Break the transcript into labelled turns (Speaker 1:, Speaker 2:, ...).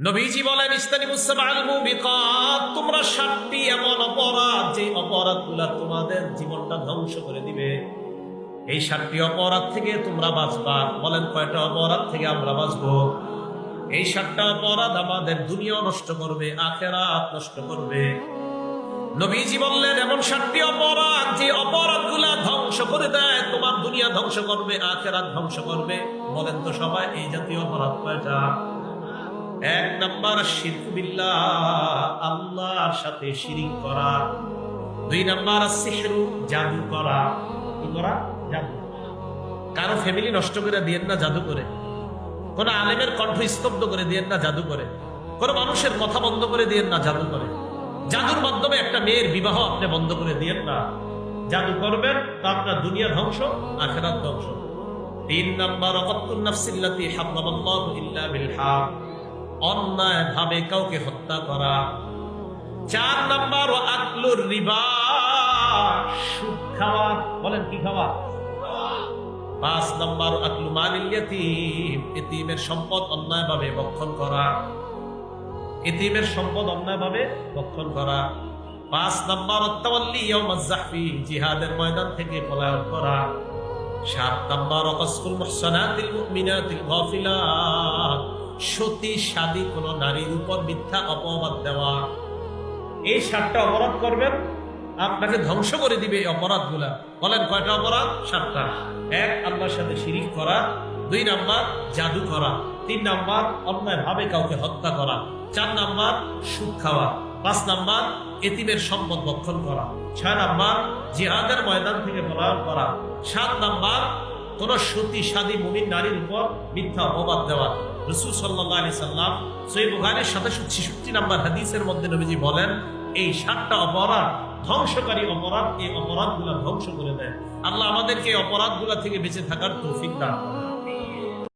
Speaker 1: নবীজি বলেন ইস্তানিবুস সাবআল মুবিকাত, তোমরা 7টি এমন অপরাধ যে অপরাধগুলো তোমাদের জীবনটা ধ্বংস করে দিবে, এই 7টি অপরাধ থেকে তোমরা বাঁচবা। বলেন কয়টা অপরাধ থেকে আমরা বাঁচবো? এই 7টা অপরাধ আমাদের দুনিয়া নষ্ট করবে, আখিরাত নষ্ট করবে। নবীজি বললেন এমন 7টি অপরাধ যে অপরাধগুলা ধ্বংস করে দেয়, তোমার দুনিয়া ধ্বংস করবে, আখিরাত ধ্বংস করবে। বলেন তো সবাই এই জাতীয় অপরাধ কয়টা? 1 নাম্বার শিরক বিল্লাহ, আল্লাহর সাথে শিরিক করা। 2 নাম্বার সিহরু, জাদু করা। কি করা? জাদু। কারো ফ্যামিলি নষ্ট করে দিয়েন না জাদু করে, কোন আলেমের কণ্ঠ স্তব্ধ করে দিয়েন না জাদু করে, কোন মানুষের কথা বন্ধ করে দিয়েন না জাদু করে। জাদুর মাধ্যমে একটা মেয়ের বিবাহ আপনি বন্ধ করে দিয়েন না। জাদু করবেন তো আপনার দুনিয়া ধ্বংস, আখিরাত ধ্বংস। 3 নাম্বার ওয়াকাতুন নাফসিল্লাতী হারামাল্লাহু ইল্লা বিল হক, অন্যায় ভাবে কাউকে হত্যা করা। 4 নাম্বার আকলুর রিবা, সুদ খাওয়া। বলেন কি খাওয়া? 5 নাম্বার আকলু মালিল ইয়াতীম, এতিমের সম্পদ অন্যায়ভাবে ভক্ষণ করা। এতিমের সম্পদ অন্যায়ভাবে ভক্ষণ করা। 5 নাম্বার আত-তাওয়াল্লি ইয়াউমাজ যাহফি, জিহাদের ময়দান থেকে পলায়ন করা। 7 নাম্বার ওয়াকাসফুল মুহসানাতিল মুমিনাতিল গাফিলাত, সতী সাদী কোন নারীর উপর মিথ্যা অপবাদ দেওয়া। এই 7টা অপরাধ করবেন, আপনাকে ধ্বংস করে দিবে এই অপরাধগুলা। বলেন কয়টা অপরাধ? 7টা। 1 আল্লাহর সাথে শিরিক করা। 2 নাম্বার জাদু করা। 3 নাম্বার অন্যায় ভাবে কাউকে হত্যা করা। 4 নাম্বার সুদ খাওয়া। 5 নাম্বার এতিমের সম্পদ ভক্ষণ করা। 6 নাম্বার জিহাদের ময়দান থেকে পলায়ন করা। 7 নাম্বার কোন সতী সাদী মুমিন নারীর উপর মিথ্যা অপবাদ দেওয়া। রাসূল সাল্লাল্লাহু আলাইহি সাল্লাম সহিহ বুখারীর 766 নাম্বার হাদিসের মধ্যে নবীজি বলেন এই 7টা অপরাধ ধ্বংসকারী অপরাধ, এই অপরাধগুলো ধ্বংস করে দেয়। আল্লাহ আমাদেরকে এই অপরাধগুলো থেকে বেঁচে থাকার তৌফিক দান করেন।